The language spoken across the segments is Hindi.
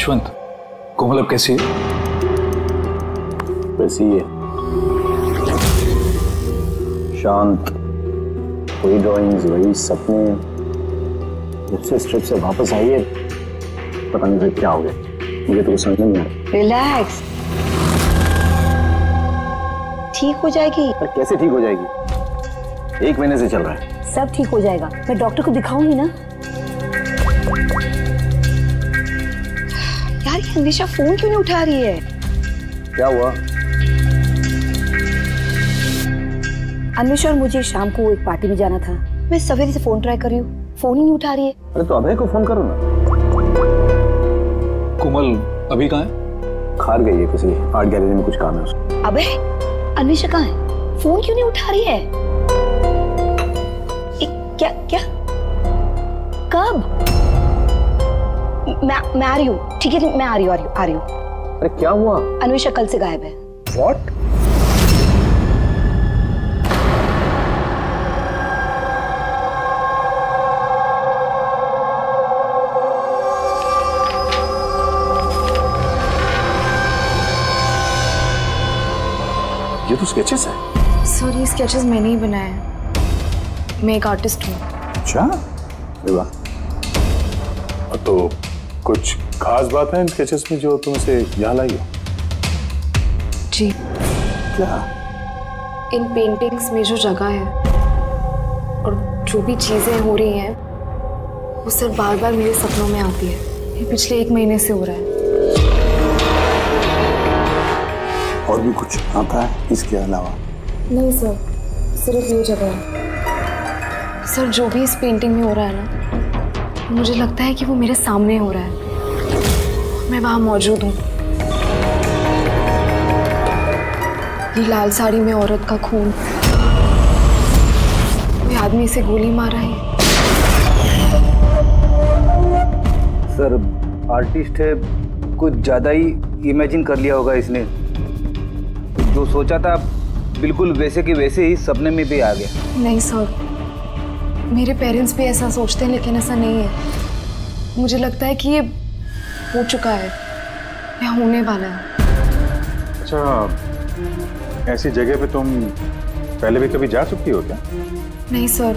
यशवंत, कोमल अब कैसी है? वैसी ही है, शांत, वही ड्राइंग्स, वही सपने। जब से इस ट्रिप से वापस आई है पता नहीं फिर क्या हो गया, मुझे तो समझ नहीं आ रहा। रिलैक्स, ठीक हो जाएगी। पर कैसे ठीक हो जाएगी? 1 महीने से चल रहा है। सब ठीक हो जाएगा, मैं डॉक्टर को दिखाऊंगी ना। यार ये अन्वेषा फोन क्यों नहीं उठा रही है? क्या हुआ? अन्वेषा और मुझे शाम को एक पार्टी में जाना था। मैं सवेरे से फोन ट्राई कर रही हूँ, फोन ही नहीं उठा रही है। अरे तो अभय को फोन करो ना। कोमल अभी कहाँ है? खार गई है, किसी आर्ट गैलरी में कुछ काम है उसको। अबे अन्वेषा कहाँ है? फोन क्यों नहीं उठा रही है? क्या क्या कब? मैं आ रही हूँ, ठीक है मैं आ रही हूँ। अरे क्या हुआ? अन्वेषा कल से गायब है। What? ये तो स्केचेस है। सर ये स्केचेस मैंने ही बनाए हैं, मैं एक आर्टिस्ट हूँ। अच्छा, अरे वाह। तो कुछ खास बात है इन स्केचेस में जो तुम इसे यहाँ लाई हो? जी। क्या? इन पेंटिंग्स में जो जगह है और जो भी चीजें हो रही हैं वो सर बार बार मेरे सपनों में आती है। ये पिछले 1 महीने से हो रहा है। और भी कुछ आता है इसके अलावा? नहीं सर, सिर्फ ये जगह है। सर जो भी इस पेंटिंग में हो रहा है ना, मुझे लगता है कि वो मेरे सामने हो रहा है, मैं वहां मौजूद हूँ। ये लाल साड़ी में औरत का खून, कोई आदमी इसे गोली मार रहा है। सर आर्टिस्ट है, कुछ ज्यादा ही इमेजिन कर लिया होगा इसने। जो सोचा था बिल्कुल वैसे के वैसे ही सपने में भी आ गया। नहीं सर, मेरे पेरेंट्स भी ऐसा सोचते हैं लेकिन ऐसा नहीं है। मुझे लगता है कि ये हो चुका है या होने वाला है। अच्छा, ऐसी जगह पे तुम पहले भी कभी जा चुकी हो क्या? नहीं सर,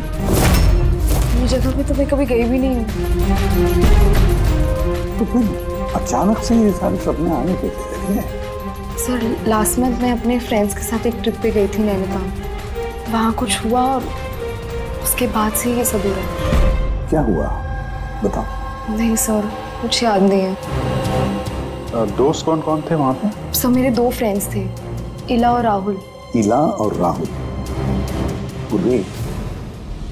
ये जगह पे तो मैं कभी गई भी नहीं हूँ। तो फिर अचानक से ये सारे सपने आने कैसे लगे? सर लास्ट मंथ मैं अपने फ्रेंड्स के साथ एक ट्रिप पे गई थी नैनीताल। वहाँ कुछ हुआ और उसके बाद से ये सब हो रहा है। क्या हुआ बताओ। नहीं सर, कुछ याद नहीं है। दोस्त कौन कौन थे वहाँ पे? सब मेरे 2 फ्रेंड्स थे, इला और राहुल। इला और राहुल? उर्वी,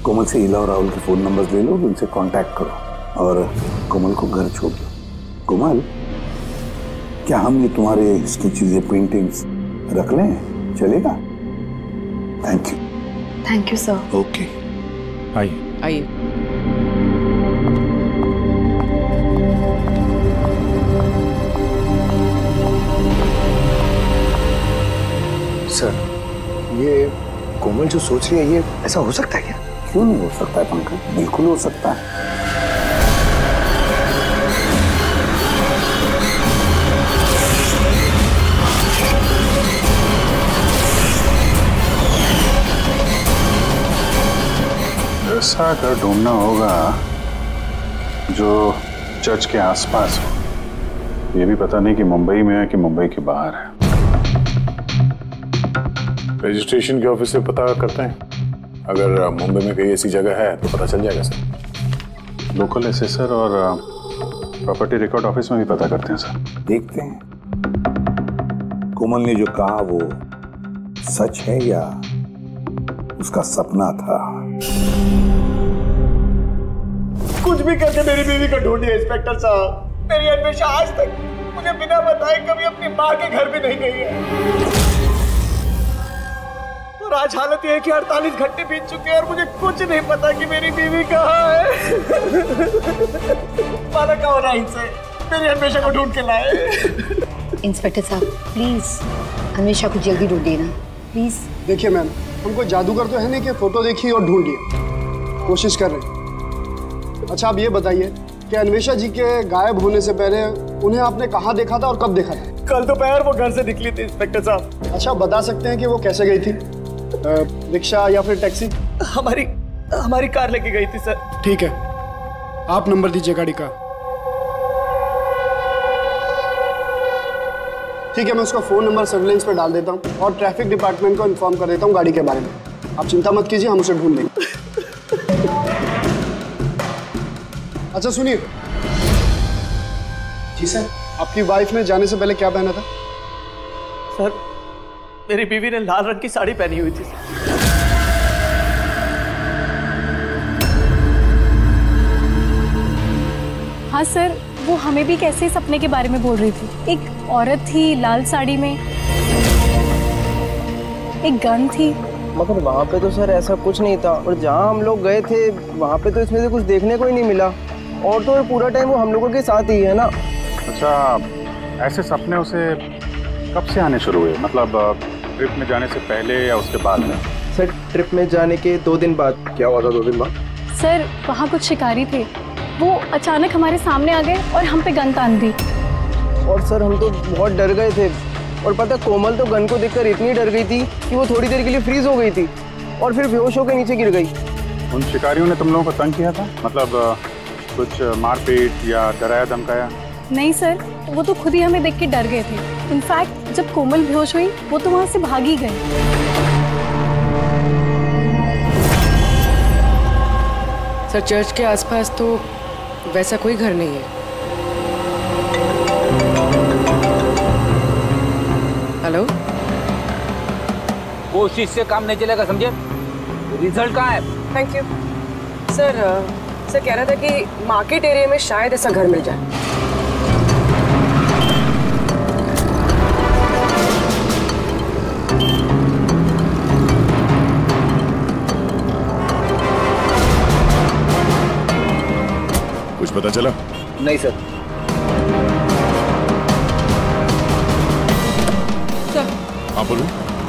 कोमल से इला और राहुल के फोन नंबर्स ले लो, उनसे कांटेक्ट करो और कोमल को घर छोड़ दो। कोमल, क्या हम ये तुम्हारे स्केचेस या पेंटिंग्स रख लें? चलेगा? Thank you. Thank you sir. Okay, आइए। सर ये कोमल जो सोच रही है ये ऐसा हो सकता है क्या? क्यों नहीं हो सकता है पंकज, बिल्कुल हो सकता है। ऐसा घर ढूंढना होगा जो चर्च के आसपास हो। ये भी पता नहीं कि मुंबई में है कि मुंबई के बाहर है। रजिस्ट्रेशन के ऑफिस से पता करते हैं, अगर मुंबई में कहीं ऐसी जगह है तो पता चल जाएगा सर। लोकल एसेसर और प्रॉपर्टी रिकॉर्ड ऑफिस में भी पता करते हैं सर। देखते हैं कोमल ने जो कहा वो सच है या उसका सपना था। कुछ भी करके मेरी बीवी को ढूंढिए इंस्पेक्टर साहब। मेरी अन्वेषा आज तक मुझे बिना बताए कभी अपनी माँ के घर भी नहीं गई है। और आज हालत ये है कि 48 घंटे बीत चुके हैं और मुझे कुछ नहीं पता कि मेरी बीवी कहाँ है। माना का होना इनसे मेरी अन्वेषा को ढूंढ के लाए। इंस्पेक्टर साहब प्लीज अन्वेषा को जल्दी ढूंढिए ना प्लीज। देखिए मैम, हमको जादूगर तो है नहीं कि फोटो देखिए और ढूंढिए, कोशिश कर रहे हैं। अच्छा आप ये बताइए कि अन्वेषा जी के गायब होने से पहले उन्हें आपने कहाँ देखा था और कब देखा था? कल दोपहर वो घर से निकली थी इंस्पेक्टर साहब। अच्छा, बता सकते हैं कि वो कैसे गई थी? रिक्शा या फिर टैक्सी? हमारी कार लेके गई थी सर। ठीक है, आप नंबर दीजिए गाड़ी का। ठीक है, मैं उसका फोन नंबर सर्विलेंस पे डाल देता हूँ और ट्रैफिक डिपार्टमेंट को इन्फॉर्म कर देता हूँ गाड़ी के बारे में। आप चिंता मत कीजिए, हम उसे ढूंढ लेंगे। अच्छा सुनिए। जी सर। आपकी वाइफ ने जाने से पहले क्या पहना था? सर, मेरी बीवी ने लाल रंग की साड़ी पहनी हुई थी। हाँ सर, वो हमें भी कैसे सपने के बारे में बोल रही थी। एक औरत थी लाल साड़ी में, एक गन थी। मगर वहाँ पे तो सर ऐसा कुछ नहीं था, और जहाँ हम लोग गए थे वहाँ पे तो इसमें से कुछ देखने को ही नहीं मिला। और तो पूरा टाइम वो हम लोगों के साथ ही है ना। अच्छा, ऐसे सपने उसे कब से आने शुरू हुए? मतलब ट्रिप में जाने से पहले या उसके बाद में? सर, ट्रिप में जाने के 2 दिन बाद। क्या हुआ था 2 दिन बाद? सर, वहाँ कुछ शिकारी थे, वो अचानक हमारे सामने आ गए और हम पे गन तान दी। और सर हम तो बहुत डर गए थे, और पता कोमल तो गन को देखकर इतनी डर गई थी कि वो थोड़ी देर के लिए फ्रीज हो गई थी और फिर बेहोश होकर नीचे गिर गई। उन शिकारियों ने तुम लोगों को तंग किया था? मतलब कुछ मारपीट या डराया धमकाया? नहीं सर, वो तो खुद ही हमें देख के डर गए थे। इनफैक्ट जब कोमल बेहोश हुई वो तो वहाँ से भागी गए। सर, चर्च के आसपास तो वैसा कोई घर नहीं है। हेलो? कोशिश से काम नहीं चलेगा, समझे? रिजल्ट कहाँ है? Thank you sir. सर कह रहा था कि मार्केट एरिया में शायद ऐसा घर मिल जाए। कुछ पता चला? नहीं सर। सर, हाँ बोलो।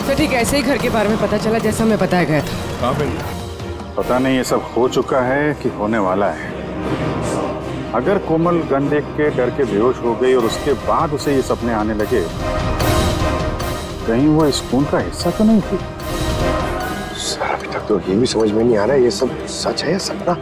सर ठीक ऐसे ही घर के बारे में पता चला जैसा हमें बताया गया था। कहाँ पे? पता नहीं ये सब हो चुका है कि होने वाला है। अगर कोमल गन देख के डर के बेहोश हो गई और उसके बाद उसे ये सपने आने लगे, कहीं वो इस खून का हिस्सा तो नहीं थी? सर अभी तक तो ये भी समझ में नहीं आ रहा है, ये सब सच है या सपना?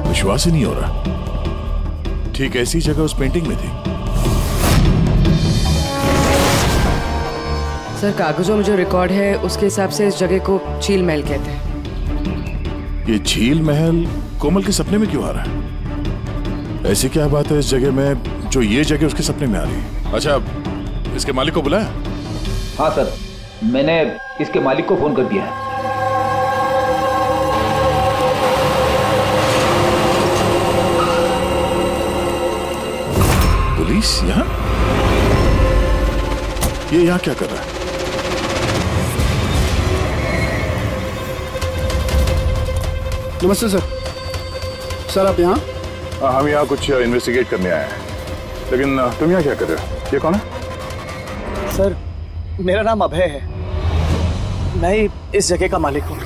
विश्वास ही नहीं हो रहा। ठीक ऐसी जगह उस पेंटिंग में थी। सर, कागजों में जो रिकॉर्ड है उसके हिसाब से इस जगह को झील महल कहते हैं। ये झील महल कोमल के सपने में क्यों आ रहा है? ऐसी क्या बात है इस जगह में जो ये जगह उसके सपने में आ रही है? अच्छा, इसके मालिक को बुलाया? हाँ सर, मैंने इसके मालिक को फोन कर दिया है। पुलिस यहाँ? ये यहाँ क्या कर रहा है? नमस्ते सर। सर आप यहाँ? हम यहाँ कुछ इन्वेस्टिगेट करने आए हैं, लेकिन तुम यहाँ क्या कर रहे हो? ये कौन है? सर, मेरा नाम अभय है, मैं ही इस जगह का मालिक हूँ।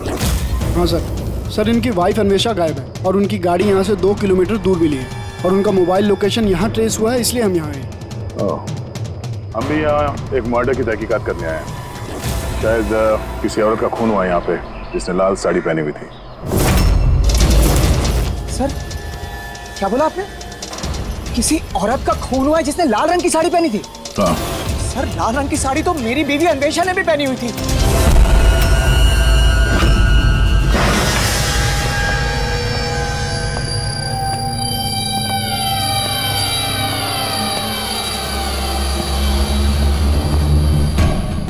हाँ सर। सर, इनकी वाइफ अन्वेषा गायब है और उनकी गाड़ी यहाँ से 2 किलोमीटर दूर मिली है और उनका मोबाइल लोकेशन यहाँ ट्रेस हुआ है, इसलिए हम यहाँ आए। हम भी यहाँ एक मर्डर की तहकीकात करने आए हैं। शायद किसी औरत का खून हुआ यहाँ पे जिसने लाल साड़ी पहनी हुई थी। सर, क्या बोला आपने? किसी औरत का खून हुआ है जिसने लाल रंग की साड़ी पहनी थी? हाँ। सर, लाल रंग की साड़ी तो मेरी बीवी अन्वेषा ने भी पहनी हुई थी।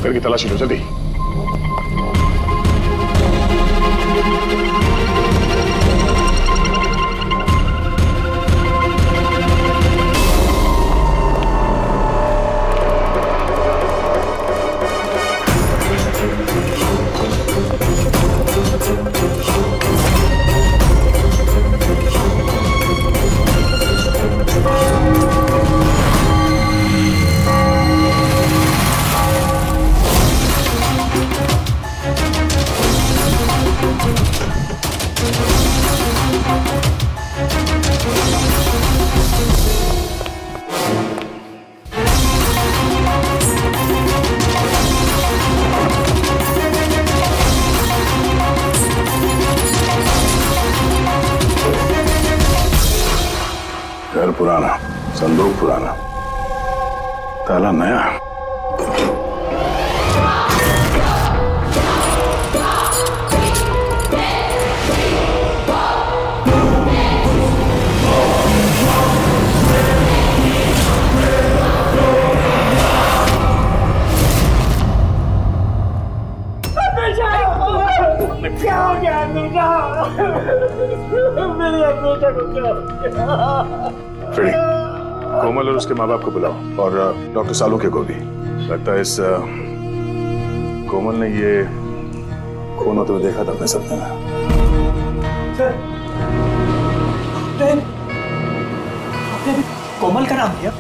घर की तलाशी लो जल्दी। घर पुराना, संदूक पुराना, ताला नया। क्या हो गया अनुजा? मेरी अनुजा को क्या हो गया? फ्रेडी, कोमल और उसके माँ बाप को बुलाओ और डॉक्टर सालुके को भी। लगता है इस कोमल ने ये खून होते हुए देखा था अपने सपने में। सर, आपने अभी कोमल का नाम लिया?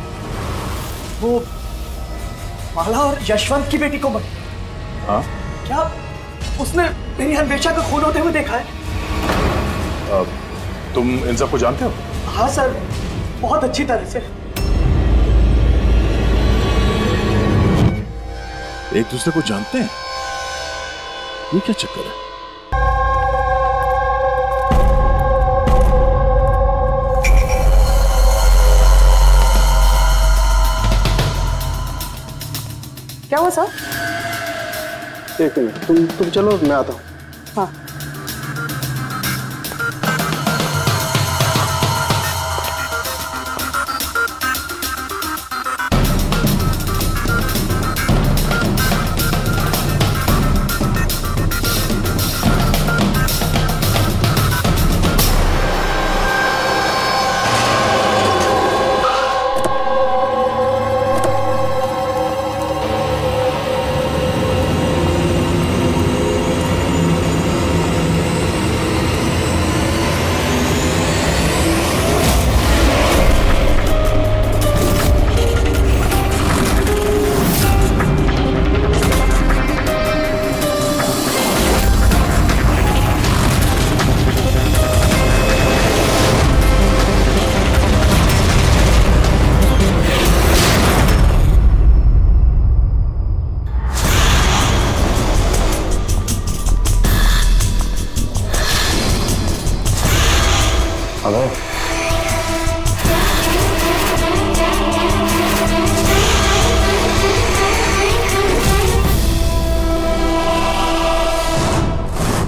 वो माला और यशवंत की बेटी कोमल? हाँ? क्या उसने मेरी अन्वेषा का खून होते हुए देखा है? तुम इन सबको जानते हो? हाँ सर, बहुत अच्छी तरह से। एक दूसरे को जानते हैं? ये क्या चक्कर है? क्या हुआ सर? एक मिनट, तुम चलो, मैं आता हूँ। हाँ।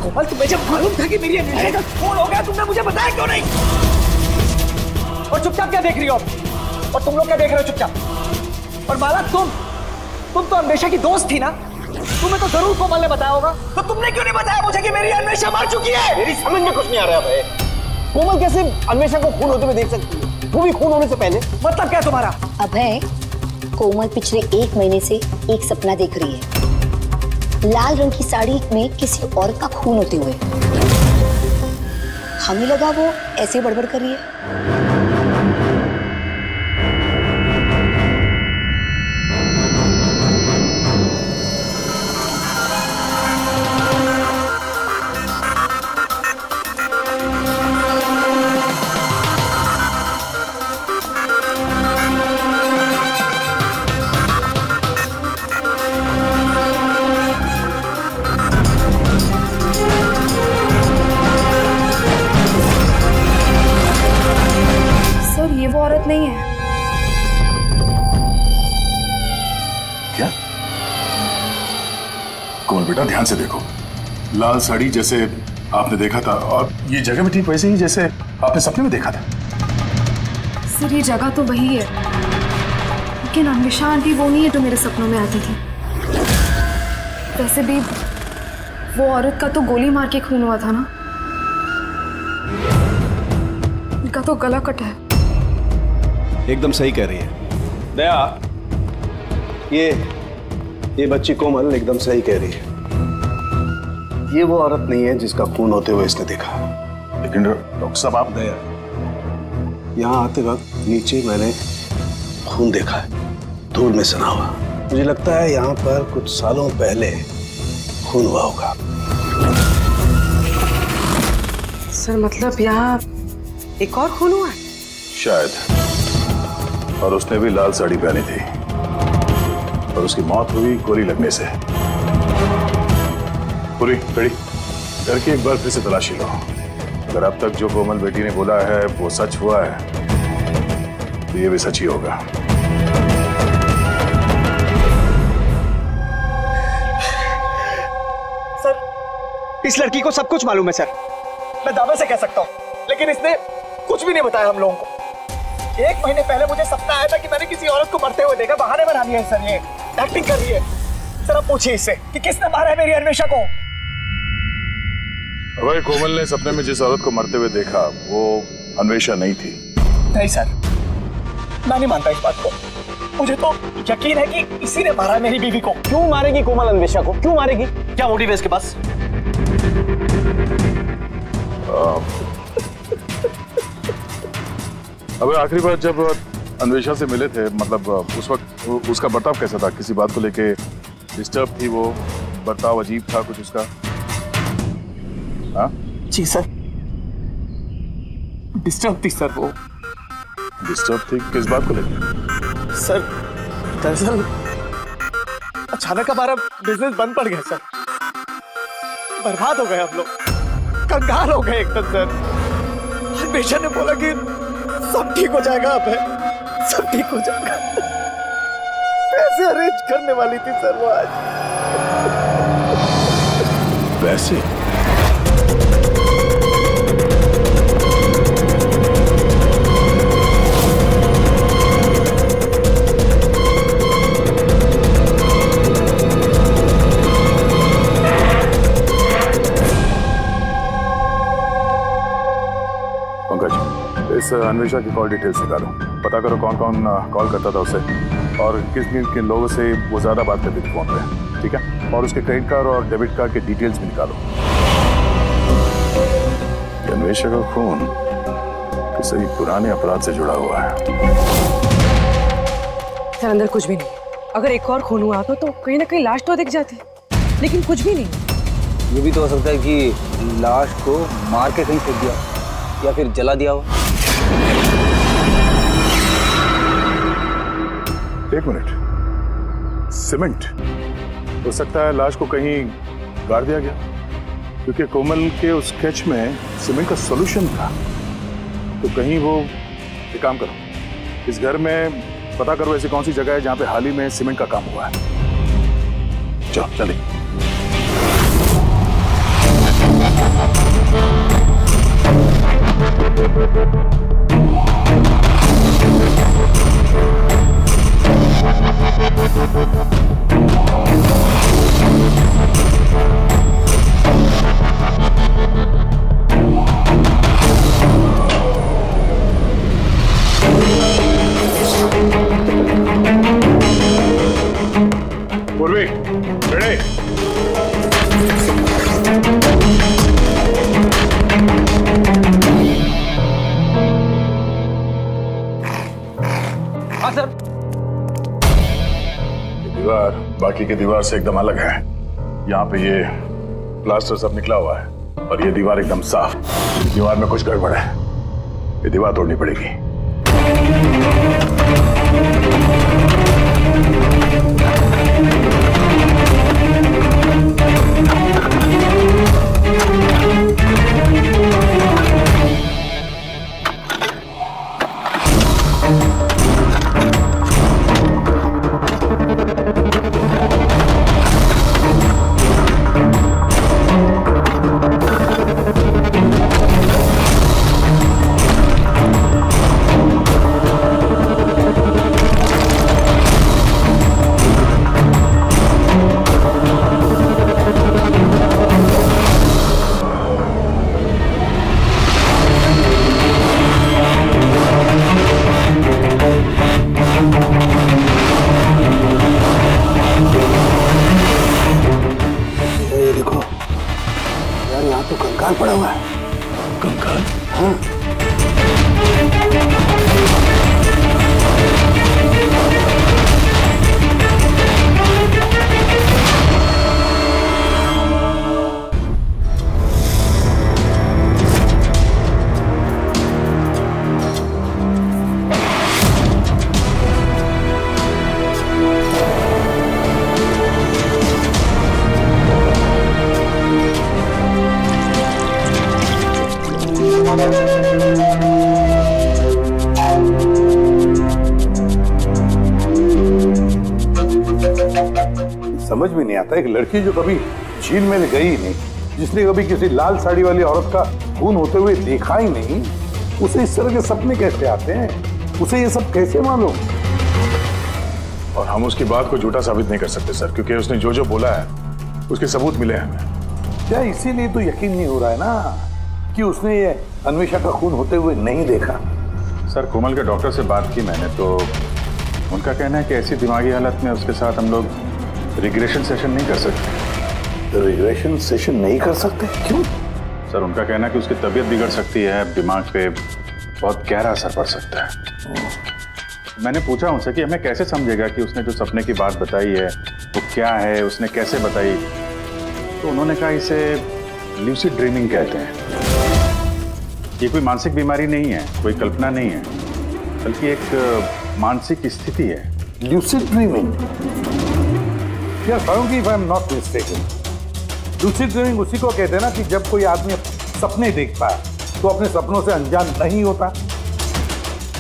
कोमल, तुम्हें जब मालूम था कि मेरी अन्वेषा का खून हो गया, तुमने मुझे बताया क्यों नहीं? और चुपचाप क्या देख रही हो? और तुम लोग क्या देख रहे हो चुपचाप? और माला, तुम तो अन्वेषा की दोस्त थी ना? तुम्हें तो जरूर कोमल ने बताया होगा, तो तुमने क्यों नहीं बताया मुझे कि मेरी अन्वेषा मर चुकी है? मेरी समझ में कुछ नहीं आ रहा भाई। कोमल कैसे अन्वेषा को खून होते हुए देख सकती है, वो भी खून होने से पहले? मतलब क्या तुम्हारा? अभय, कोमल पिछले 1 महीने से एक सपना देख रही है, लाल रंग की साड़ी में किसी और का खून होते हुए। हमें लगा वो ऐसे बड़बड़ कर रही है। औरत नहीं है। क्या? कोमल बेटा, ध्यान से देखो। लाल साड़ी जैसे आपने देखा था, और ये जगह भी ठीक वैसे ही जैसे आपने सपने में देखा था। सर, ये जगह तो वही है, लेकिन अन्वेषा आंटी वो नहीं है जो मेरे सपनों में आती थी। वैसे भी वो औरत का तो गोली मार के खून हुआ था ना, इनका तो गला कटा है। एकदम सही कह रही है दया, ये बच्ची कोमल एकदम सही कह रही है। ये वो औरत नहीं है जिसका खून होते हुए इसने देखा। लेकिन डॉक्टर साहब आप दया, यहाँ आते वक्त नीचे मैंने खून देखा है, धूल में सना हुआ। मुझे लगता है यहाँ पर कुछ सालों पहले खून हुआ होगा। सर मतलब यहाँ एक और खून हुआ है? शायद, और उसने भी लाल साड़ी पहनी थी और उसकी मौत हुई गोली लगने से। पूरी खड़ी करके एक बार फिर से तलाशी लो। अगर अब तक जो कोमल बेटी ने बोला है वो सच हुआ है तो ये भी सच ही होगा। सर, इस लड़की को सब कुछ मालूम है सर, मैं दावे से कह सकता हूँ, लेकिन इसने कुछ भी नहीं बताया हम लोगों को। 1 महीने पहले मुझे सपना आया था कि मैंने किसी औरत को मरते हुए देखा। बहाने बना रही है सर, ये एक्टिंग कर रही है। सर अब पूछिए इससे कि किसने मारा है मेरी अन्वेषा को। अगर कोमल ने सपने में जिस औरत को मरते हुए देखा वो अन्वेषा नहीं थी। नहीं सर, मैं नहीं मानता इस बात को। मुझे तो यकीन है कि इसी ने मारा है मेरी बीवी को। क्यों मारेगी कोमल अन्वेषा को? क्यों मारेगी? क्या मोटिव है इसके पास? अब आखिरी बार जब अन्वेषा से मिले थे, मतलब उस वक्त उसका बर्ताव कैसा था? किसी बात को लेके डिस्टर्ब थी वो? बर्ताव अजीब था कुछ उसका? हाँ जी सर, डिस्टर्ब थी सर वो। डिस्टर्ब थी किस बात को लेकर? सर दरअसल अचानक हमारा बिजनेस बंद पड़ गया सर, बर्बाद हो गए हम लोग, कंगाल हो गए एकदम सर। अन्वेषा ने बोला कि सब ठीक हो जाएगा, अब है सब ठीक हो जाएगा। पैसे अरेंज करने वाली थी सर वो आज। पैसे? इस अन्वेषा की कॉल डिटेल्स निकालो, पता करो कौन कौन कॉल करता था उसे और किस किन लोगों से वो ज्यादा बात करती थी फोन पे, ठीक है? और उसके क्रेडिट कार्ड और डेबिट कार्ड के डिटेल्स भी निकालो। अन्वेषा का खून किसी पुराने अपराध से जुड़ा हुआ है। सर अंदर कुछ भी नहीं। अगर एक और खून हुआ तो कहीं ना कहीं लाश तो दिख जाती, लेकिन कुछ भी नहीं। ये भी तो हो सकता है कि लाश को मार के कहीं फेंक दिया या फिर जला दिया हो। एक मिनट, सीमेंट? हो सकता है लाश को कहीं गाड़ दिया गया, क्योंकि कोमल के उस स्केच में सीमेंट का सॉल्यूशन था। तो कहीं वो एक काम करो, इस घर में पता करो ऐसी कौन सी जगह है जहां पे हाल ही में सीमेंट का काम हुआ है। चलो चलिए। पूर्वी, रेडी? हाँ सर। दीवार बाकी की दीवार से एकदम अलग है। यहाँ पे ये प्लास्टर सब निकला हुआ है और ये दीवार एकदम साफ। दीवार में कुछ गड़बड़ है, ये दीवार तोड़नी पड़ेगी। कंकाल पड़ा हुआ है। कंकाल? हाँ। समझ में नहीं आता, एक लड़की जो कभी झील में गई ही नहीं, जिसने कभी किसी लाल साड़ी वाली औरत का खून होते हुए देखा ही नहीं, उसे इस तरह के सपने कैसे आते हैं? उसे ये सब कैसे मालूम? और हम उसकी बात को झूठा साबित नहीं कर सकते सर, क्योंकि उसने जो जो बोला है उसके सबूत मिले हैं हमें। क्या इसीलिए तो यकीन नहीं हो रहा है ना कि उसने ये अन्वेषा का खून होते हुए नहीं देखा? सर, कोमल के डॉक्टर से बात की मैंने, तो उनका कहना है कि ऐसी दिमागी हालत में उसके साथ हम लोग रिग्रेशन सेशन नहीं कर सकते। रिग्रेशन सेशन नहीं कर सकते? क्यों? सर, उनका कहना है कि उसकी तबीयत बिगड़ सकती है, दिमाग पे बहुत गहरा असर पड़ सकता है। मैंने पूछा उनसे कि हमें कैसे समझेगा कि उसने जो सपने की बात बताई है वो क्या है, उसने कैसे बताई, तो उन्होंने कहा इसे ल्यूसिड ड्रीमिंग कहते हैं। ये कोई मानसिक बीमारी नहीं है, कोई कल्पना नहीं है, बल्कि एक मानसिक स्थिति है। Lucid dreaming? Yes, if I'm not mistaken, lucid dreaming उसी को कहते हैं ना कि जब कोई आदमी सपने देखता है तो अपने सपनों से अनजान नहीं होता।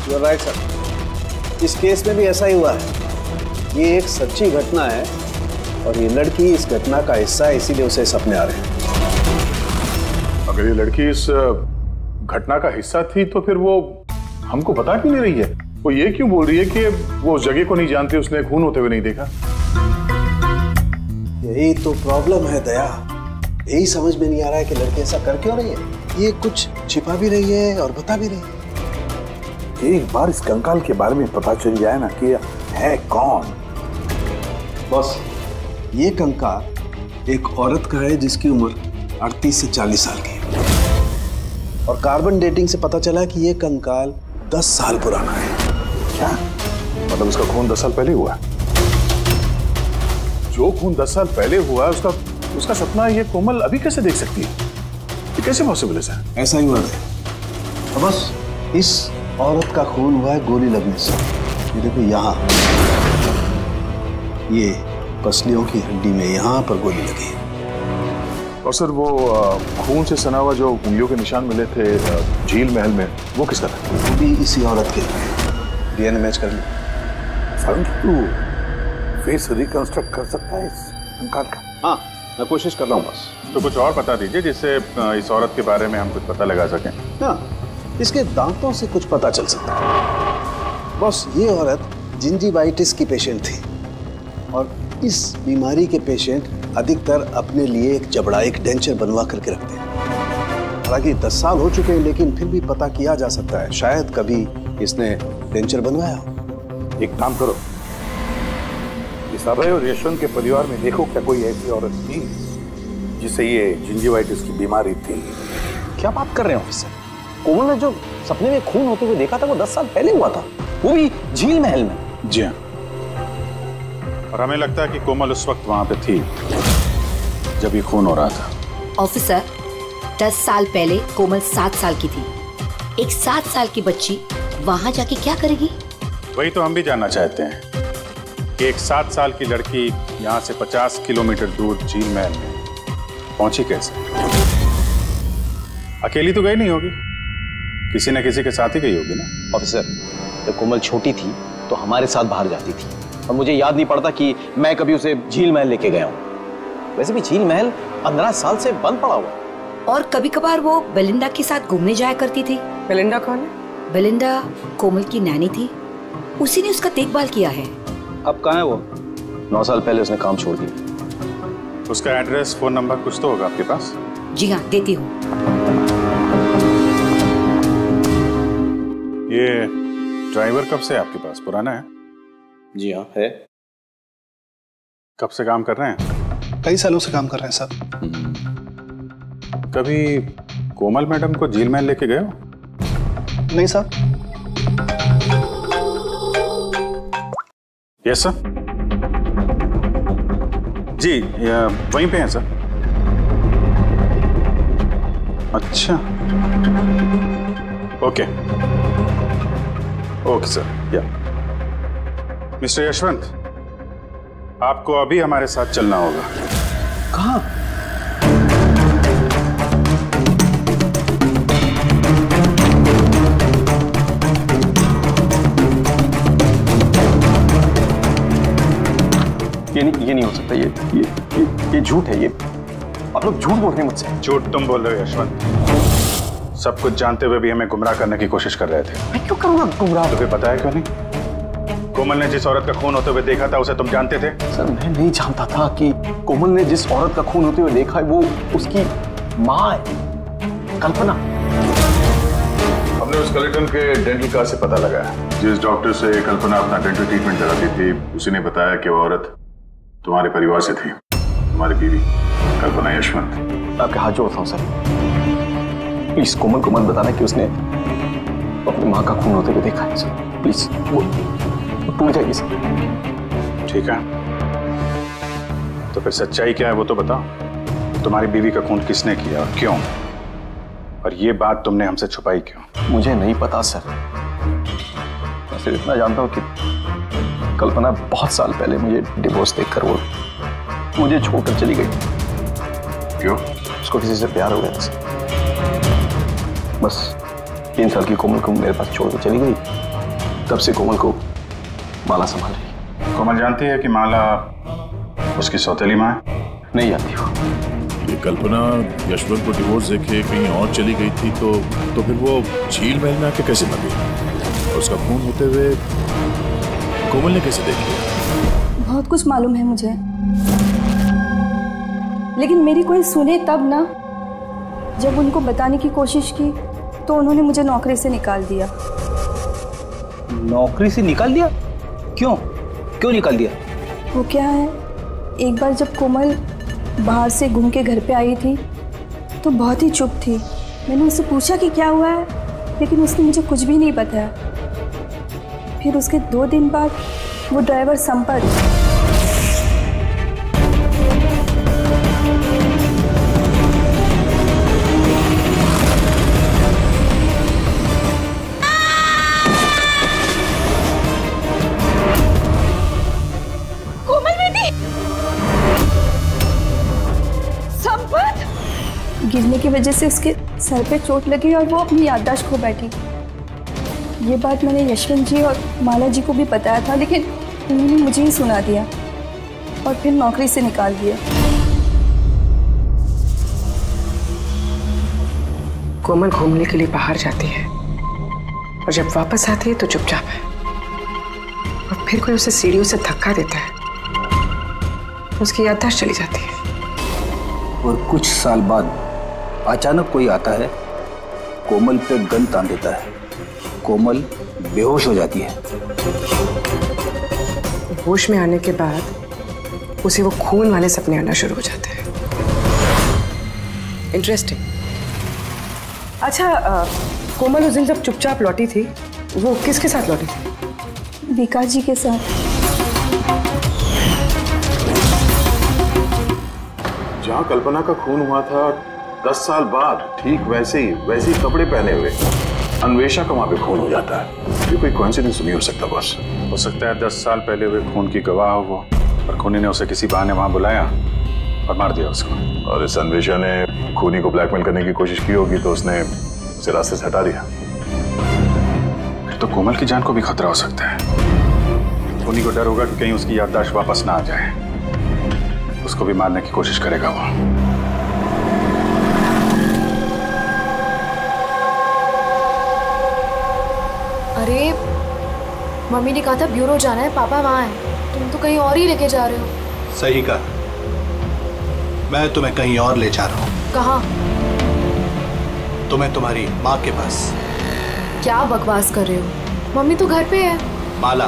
यू आर राइट सर, इस केस में भी ऐसा ही हुआ है। ये एक सच्ची घटना है और ये लड़की इस घटना का हिस्सा है, इसीलिए उसे सपने आ रहे हैं। अगर ये लड़की इस घटना का हिस्सा थी तो फिर वो हमको बता क्यों नहीं रही है? वो ये क्यों बोल रही है कि वो उस जगह को नहीं जानती, उसने खून होते हुए नहीं देखा? यही तो प्रॉब्लम है दया, यही समझ में नहीं आ रहा है कि लड़की ऐसा कर क्यों रही है। ये कुछ छिपा भी रही है और बता भी रही है। एक बार इस कंकाल के बारे में पता चल जाए ना कि है कौन। बॉस, ये कंकाल एक औरत का है जिसकी उम्र 38 से 40 साल की है और कार्बन डेटिंग से पता चला कि ये कंकाल 10 साल पुराना है। क्या मतलब उसका खून 10 साल पहले हुआ? जो खून 10 साल पहले हुआ उसका सपना ये कोमल अभी कैसे देख सकती है? ये कैसे पॉसिबल है सर? ऐसा ही हुआ है। तो बस इस औरत का खून हुआ है गोली लगने से। ये देखो यहाँ, ये पसलियों की हड्डी में यहाँ पर गोली लगी है। और सर वो खून से सना हुआ जो उंगलियों के निशान मिले थे झील महल में, वो किसका था? वो भी इसी औरत के डीएनए मैच कर लिया। तू फेस रिकंस्ट्रक्ट कर सकता है इस कंकाल का? हाँ, मैं कोशिश कर रहा हूँ बस। तो कुछ और बता दीजिए जिससे इस औरत के बारे में हम कुछ पता लगा सकें। हाँ, इसके दांतों से कुछ पता चल सकता है। बस ये औरत जिंजीवाइटिस की पेशेंट थी और इस बीमारी के पेशेंट अधिकतर अपने लिए एक जबड़ा, एक डेंचर बनवा करके रखते हैं। हालांकि 10 साल हो चुके हैं लेकिन फिर भी पता किया जा सकता है, शायद कभी इसने डेंचर बनवाया हो। एक काम करो, इस अभय और यशवंत के परिवार में देखो क्या कोई ऐसी औरत थी जिसे ये जिंजीवाइटिस की बीमारी थी। क्या बात कर रहे हैं ऑफिसर? कोमल ने जो सपने में खून होते हुए देखा था वो 10 साल पहले हुआ था, वो भी झील महल में। जी हाँ, और हमें लगता है कि कोमल उस वक्त वहां पे थी जब ये खून हो रहा था। ऑफिसर, 10 साल पहले कोमल 7 साल की थी। एक 7 साल की बच्ची वहां जाके क्या करेगी? वही तो हम भी जानना चाहते हैं कि एक 7 साल की लड़की यहाँ से 50 किलोमीटर दूर झील महल में पहुंची कैसे? अकेली तो गई नहीं होगी, किसी न किसी के साथ ही गई होगी ना। ऑफिसर, जब कोमल छोटी थी तो हमारे साथ बाहर जाती थी और मुझे याद नहीं पड़ता कि मैं कभी उसे झील महल लेके गया हूँ। वैसे भी झील महल 15 साल से बंद पड़ा हुआ। और कभी कभार वो बेलिंडा के साथ घूमने जाया करती थी। बेलिंडा कौन है? बेलिंडा कोमल की नैनी थी, उसी ने उसका देखभाल किया है। अब कहाँ है वो? 9 साल पहले उसने काम छोड़ दिया। उसका एड्रेस, फोन नंबर कुछ तो होगा आपके पास? जी हाँ, देती हूँ। ये ड्राइवर कब से आपके पास? पुराना है? जी हाँ, है। कब से काम कर रहे हैं? कई सालों से काम कर रहे हैं सर। कभी कोमल मैडम को जेल में लेके गए हो? नहीं सर। Yes sir. जी वहीं पे हैं सर। अच्छा ओके ओके सर। या मिस्टर यशवंत, आपको अभी हमारे साथ चलना होगा। कहाँ? ये नहीं हो सकता। ये झूठ है। ये आप लोग झूठ बोल रहे हैं मुझसे। झूठ तुम बोल रहे हो यशवंत। सब कुछ जानते हुए भी हमें गुमराह करने की कोशिश कर रहे थे। मैं क्यों करूंगा गुमराह? तुम्हें पता है क्यों नहीं? कोमल ने जिस औरत का खून होते हुए देखा था उसे तुम जानते थे? सर मैं नहीं जानता था कि कोमल ने जिस औरत का खून होते हुए देखा है वो उसकी माँ है, कल्पना। हमने उस कलेक्टर के डेंटल कार्ड से पता लगाया। जिस डॉक्टर से कल्पना अपना डेंटल ट्रीटमेंट कराती थी उसी ने बताया कि वो औरत तुम्हारे परिवार से थी, तुम्हारी बीवी कल्पना यशवंत। आपके हाथ जोड़ता हूँ सर, प्लीज कोमल को मत बताना कि उसने अपनी माँ का खून होते हुए देखा है सर। प्लीज वो टूट जाएगी सर। ठीक है, तो फिर सच्चाई क्या है वो तो बताओ। तुम्हारी बीवी का खून किसने किया और क्यों? और ये बात तुमने हमसे छुपाई क्यों? मुझे नहीं पता सर। मैं सिर्फ इतना जानता हूँ कि कल्पना बहुत साल पहले मुझे डिवोर्स देकर वो मुझे छोड़कर चली गई। क्यों? उसको किसी से प्यार हो गया था सर। बस 3 साल की कोमल को मेरे पास छोड़ के चली गई। तब से कोमल को माला संभाल रही। कोमल जानती है कि माला उसकी सौतेली माँ है? नहीं जानती वो। ये कल्पना यशवंत को डिवोर्स देके कहीं और चली गई थी तो फिर वो झील महल में आके कैसे मर गई? और उसका खून होते हुए कोमल ने कैसे देख लिया? बहुत कुछ मालूम है मुझे, लेकिन मेरी कोई सुने तब ना। जब उनको बताने की कोशिश की तो उन्होंने मुझे नौकरी से निकाल दिया। नौकरी से निकाल दिया? क्यों? क्यों निकाल दिया? वो क्या है, एक बार जब कोमल बाहर से घूम के घर पे आई थी तो बहुत ही चुप थी। मैंने उससे पूछा कि क्या हुआ है, लेकिन उसने मुझे कुछ भी नहीं बताया। फिर उसके 2 दिन बाद वो ड्राइवर संपत गिरने की वजह से उसके सर पे चोट लगी और वो अपनी याददाश्त खो बैठी। ये बात मैंने यशवंत जी और माला जी को भी बताया था, लेकिन उन्होंने मुझे ही सुना दिया और फिर नौकरी से निकाल दिया। कोमल घूमने के लिए बाहर जाती है और जब वापस आती है तो चुपचाप है, और फिर कोई उसे सीढ़ियों से धक्का देता है, उसकी याददाश्त चली जाती है। और कुछ साल बाद अचानक कोई आता है, कोमल पे गन तान देता है, कोमल बेहोश हो जाती है। होश में आने के बाद उसे वो खून वाले सपने आना शुरू हो जाते हैं। इंटरेस्टिंग। अच्छा कोमल उस दिन जब चुपचाप लौटी थी वो किसके साथ लौटी थी? विकास जी के साथ। जहाँ कल्पना का खून हुआ था 10 साल बाद ठीक वैसे ही कपड़े पहने हुए अन्वेषा का वहां पे खून हो जाता है। ये कोई कोइंसिडेंस नहीं हो सकता बस। हो सकता है 10 साल पहले हुए खून की गवाह हो वो, और खूनी ने उसे किसी बहाने वहां बुलाया और मार दिया उसको। और इस अन्वेषा ने खूनी को ब्लैकमेल करने की कोशिश की होगी तो उसने उसे रास्ते से हटा दिया। फिर तो कोमल की जान को भी खतरा हो सकता है। खूनी को डर होगा कि कहीं उसकी याददाश्त वापस ना आ जाए, उसको भी मारने की कोशिश करेगा वो। अरे मम्मी ने कहा था ब्यूरो जाना है, पापा वहाँ हैं। तुम तो कहीं और ही लेके जा रहे हो। सही कहा, मैं तुम्हें कहीं और ले जा रहा हूँ। कहाँ? तुम्हें तुम्हारी माँ के पास। क्या बकवास कर रहे हो? मम्मी तो घर पे है। माला,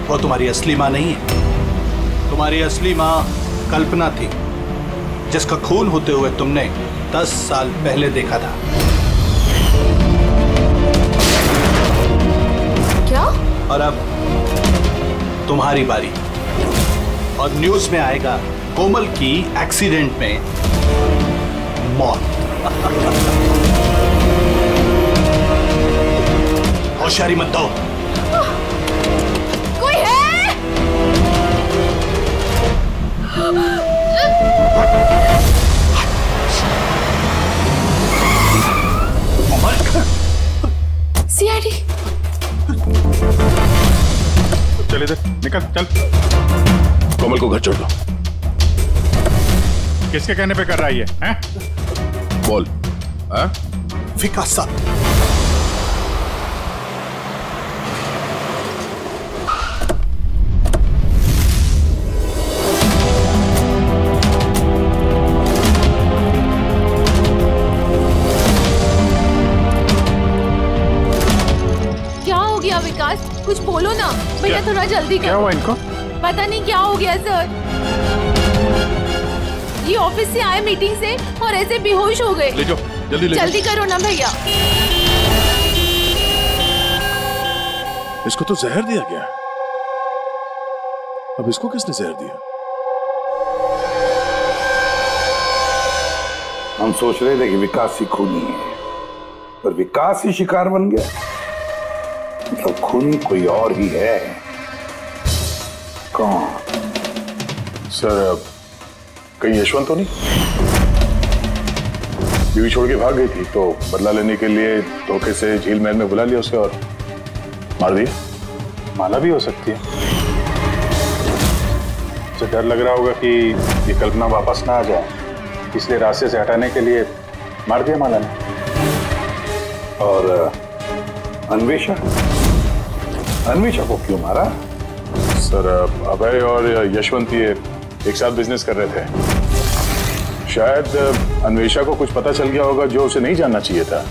वो तुम्हारी असली माँ नहीं है। तुम्हारी असली माँ कल्पना थी, जिसका खून होते हुए तुमने 10 साल पहले देखा था। क्या? और अब तुम्हारी बारी। और न्यूज में आएगा कोमल की एक्सीडेंट में मौत। होशियारी मत दो। कोई है? सीआईडी। चल इधर निकल, चल। कोमल को घर छोड़ दो। किसके कहने पे कर रहा है ये? हैं? बोल। हाँ? विकास साहब। क्या हो गया विकास? कुछ बोलो ना भैया, थोड़ा जल्दी करो। क्या हुआ इनको? पता नहीं क्या हो गया सर। ये ऑफिस से आए मीटिंग से और ऐसे बेहोश हो गए। ले जाओ, जल्दी ले जाओ। जल्दी करो ना भैया। इसको तो जहर दिया गया। अब इसको किसने जहर दिया? हम सोच रहे थे कि विकास ही खूनी है, पर विकास ही शिकार बन गया। मतलब खूनी कोई और ही है। कौन? सर, कहीं यशवंत तो नहीं? बीवी छोड़ के भाग गई थी तो बदला लेने के लिए धोखे से झील महल में बुला लिया उसे और मार दिया। माला भी हो सकती है। उसे डर लग रहा होगा कि ये कल्पना वापस ना आ जाए, इसलिए रास्ते से हटाने के लिए मार दिया माला ने। और अन्वेषा को क्यों मारा? सर, अभय और यशवंत ये एक साथ बिजनेस कर रहे थे। शायद अन्वेषा को कुछ पता चल गया होगा जो उसे नहीं जानना चाहिए था,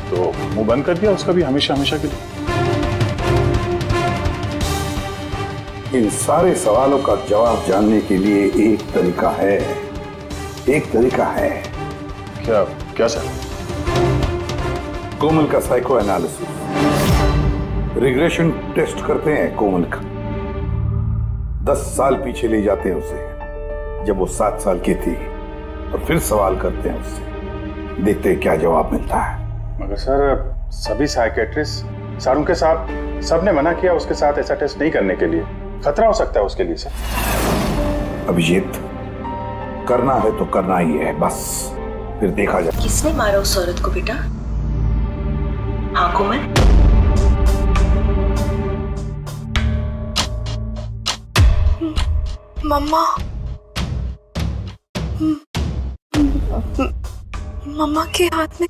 तो मुंह बंद कर दिया उसका भी हमेशा हमेशा के लिए। इन सारे सवालों का जवाब जानने के लिए एक तरीका है। क्या? क्या सर? कोमल का साइको एनालिसिस। रिग्रेशन टेस्ट करते हैं कोमल का। 10 साल पीछे ले जाते हैं उसे, जब वो 7 साल की थी, और फिर सवाल करते हैं उससे, देखते हैं क्या जवाब मिलता है। मगर सर, सभी साइकेट्रिस्ट सर उनके साथ सबने मना किया उसके साथ ऐसा टेस्ट नहीं करने के लिए। खतरा हो सकता है उसके लिए सर। अभिजीत, करना है तो करना ही है, बस फिर देखा जाए। किसने मारा उस औरत को बेटा? हाँ कोमल? मम्मा, मम्मा के हाथ में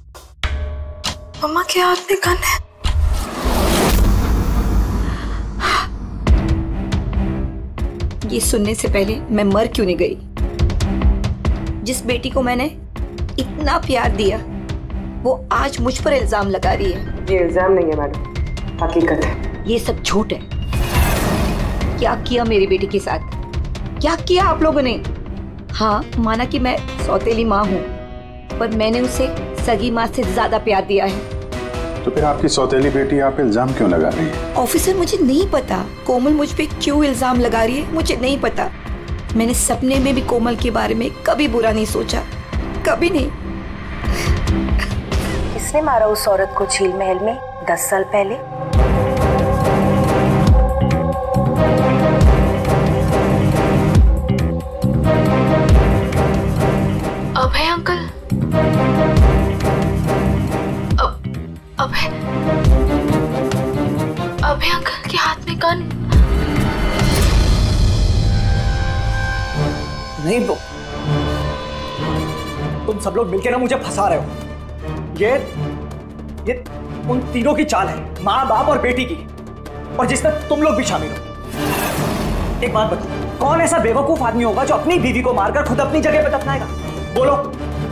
गन है। ये सुनने से पहले मैं मर क्यों नहीं गई? जिस बेटी को मैंने इतना प्यार दिया, वो आज मुझ पर इल्जाम लगा रही है। ये इल्जाम नहीं है मैडम, हकीकत है। ये सब झूठ है। क्या किया मेरी बेटी के साथ? क्या किया आप लोगों ने? हाँ, माना कि मैं सौतेली माँ हूँ, पर मैंने उसे सगी माँ से ज्यादा प्यार दिया है। तो फिर आपकी सौतेली बेटी आप इल्जाम क्यों लगा रही है? ऑफिसर, मुझे नहीं पता कोमल मुझ पे क्यों इल्जाम लगा रही है, मुझे नहीं पता। मैंने सपने में भी कोमल के बारे में कभी बुरा नहीं सोचा, कभी नहीं। किसने मारा उस औरत को झील महल में 10 साल पहले? अभय अंकल। अभय अंकल के हाथ में गन। नहीं तो तुम सब लोग मिलकर ना मुझे फंसा रहे हो। ये उन तीनों की चाल है, माँ बाप और बेटी की, और जिसमें तुम लोग भी शामिल हो। एक बात बताओ, कौन ऐसा बेवकूफ आदमी होगा जो अपनी बीवी को मारकर खुद अपनी जगह पर दफनाएगा? बोलो।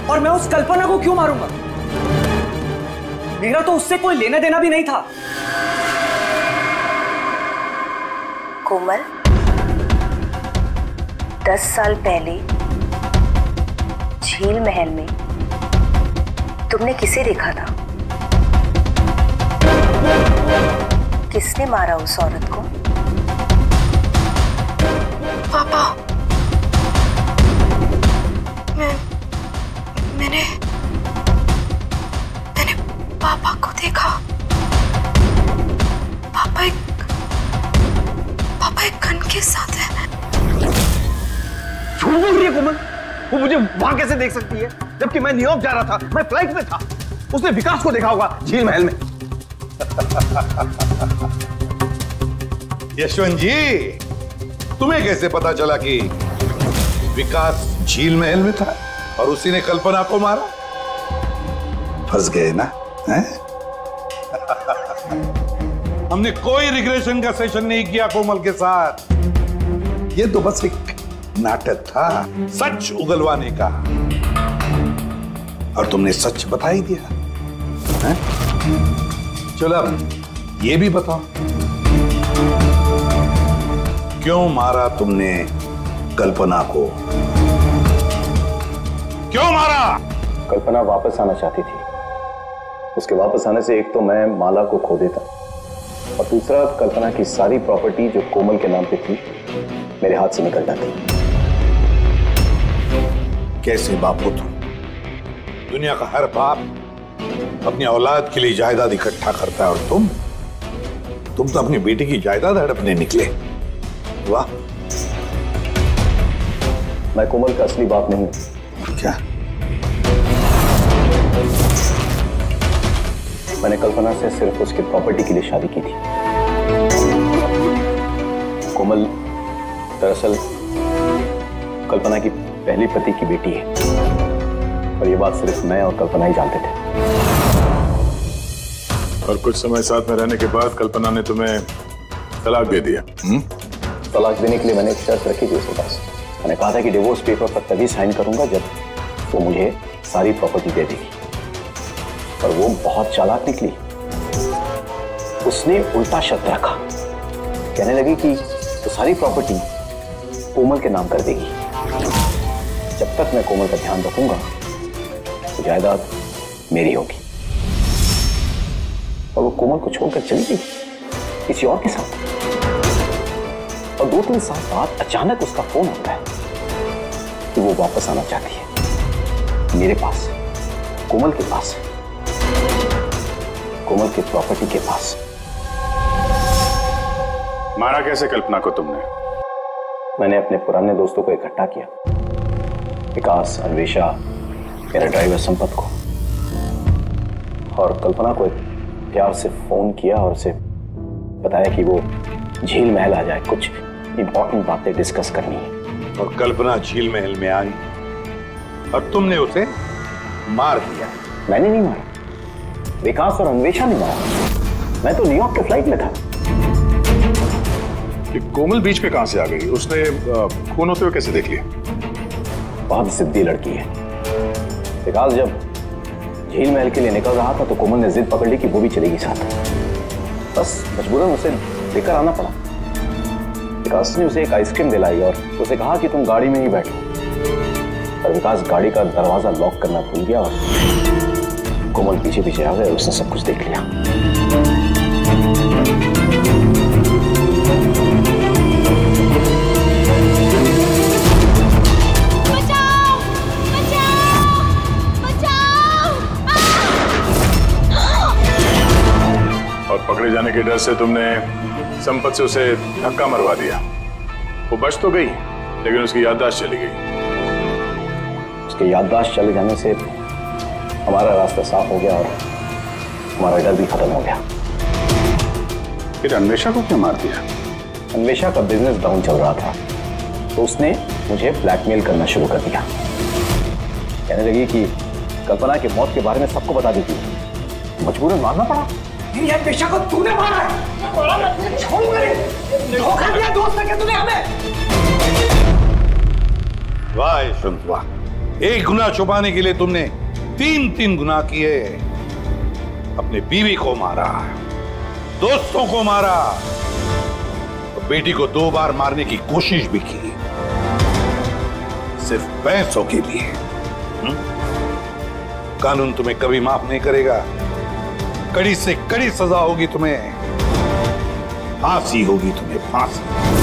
और मैं उस कल्पना को क्यों मारूंगा? मेरा तो उससे कोई लेना देना भी नहीं था। कोमल, 10 साल पहले झील महल में तुमने किसे देखा था? किसने मारा उस औरत को? पापा, मैंने पापा को देखा। पापा एक गन के साथ है। झूठ बोल रही है कोमल। वो मुझे वहां कैसे देख सकती है जबकि मैं न्यूयॉर्क जा रहा था, मैं फ्लाइट में था। उसने विकास को देखा होगा झील महल में। यशवंत जी, तुम्हें कैसे पता चला कि विकास झील महल में था और उसी ने कल्पना को मारा? फंस गए ना? हैं? हमने कोई रिग्रेशन का सेशन नहीं किया कोमल के साथ। ये तो बस एक नाटक था सच उगलवाने का, और तुमने सच बता ही दिया। हैं? चलो अब ये भी बताओ, क्यों मारा तुमने कल्पना को? क्यों मारा? कल्पना वापस आना चाहती थी। उसके वापस आने से एक तो मैं माला को खो देता, और दूसरा कल्पना की सारी प्रॉपर्टी जो कोमल के नाम पे थी मेरे हाथ से निकल जाती। कैसे बाप हो तुम? दुनिया का हर बाप अपनी औलाद के लिए जायदाद इकट्ठा करता है, और तुम तो अपनी बेटी की जायदाद हड़पने निकले। वाह! मैं कोमल का असली बाप नहीं हूं। क्या? मैंने कल्पना से सिर्फ उसकी प्रॉपर्टी के लिए शादी की थी। कोमल दरअसल कल्पना की पहली पति की बेटी है, और ये बात सिर्फ मैं और कल्पना ही जानते थे। और कुछ समय साथ में रहने के बाद कल्पना ने तुम्हें तलाक दे दिया। तलाक देने के लिए मैंने एक शर्त रखी थी उसके पास। मैंने कहा था कि डिवोर्स पेपर पर तभी साइन करूंगा जब वो मुझे सारी प्रॉपर्टी दे देगी। पर वो बहुत चालाक निकली। उसने उल्टा शर्त रखा, कहने लगी कि तो सारी प्रॉपर्टी कोमल के नाम कर देगी। जब तक मैं कोमल का ध्यान रखूंगा तो जायदाद मेरी होगी। और वो कोमल को छोड़कर चली गई किसी और के साथ। और 2-3 साल बाद अचानक उसका फोन आता है कि वो वापस आना चाहती है मेरे पास, कोमल के पास, कोमल की प्रॉपर्टी के पास। मारा कैसे कल्पना को तुमने? मैंने अपने पुराने दोस्तों को इकट्ठा किया, विकास, अन्वेषा, मेरा ड्राइवर संपत को, और कल्पना को प्यार से फोन किया और उसे बताया कि वो झील महल आ जाए, कुछ इंपॉर्टेंट बातें डिस्कस करनी है। और कल्पना झील महल में आई और तुमने उसे मार दिया? मैंने नहीं मारा, विकास और अन्वेषा ने मारा। मैं तो न्यूयॉर्क के फ्लाइट में था। कोमल बीच पे कहां से आ गई? उसने खून होते हुए कैसे देख लिया? बहुत जिद्दी लड़की है। विकास जब झील महल के लिए निकल रहा था तो कोमल ने जिद पकड़ ली कि वो भी चलेगी साथ। बस मजबूरन उसे लेकर आना पड़ा। विकास ने उसे एक आइसक्रीम दिलाई और उसे कहा कि तुम गाड़ी में ही बैठो। पर विकास गाड़ी का दरवाजा लॉक करना भूल गया और कोमल पीछे पीछे आ गए। उसने सब कुछ देख लिया। बचाओ! बचाओ! बचाओ! और पकड़े जाने के डर से तुमने संपत से उसे धक्का मरवा दिया। वो बच तो गई लेकिन उसकी याददाश्त चली गई। उसकी याददाश्त चले जाने से हमारा रास्ता साफ हो गया और हमारा डर भी खत्म हो गया। फिर अन्वेषा को क्यों मार दिया? अन्वेषा का बिजनेस डाउन चल रहा था तो उसने मुझे ब्लैकमेल करना शुरू कर दिया। कहने लगी कि कल्पना की मौत के बारे में सबको बता देती। मजबूरन मारना पड़ा। मेरी अन्वेषा को तूने मारा है। छोड़ूंगा नहीं। धोखा दिया दोस्त ने तूने हमें। वाह यशवंत वाह! एक गुनाह छुपाने के लिए तुमने 3 गुनाह किए। अपने बीवी को मारा, दोस्तों को मारा, और बेटी को 2 बार मारने की कोशिश भी की, सिर्फ पैसों के लिए। कानून तुम्हें कभी माफ नहीं करेगा। कड़ी से कड़ी सजा होगी तुम्हें, फांसी होगी तुम्हें, फांसी।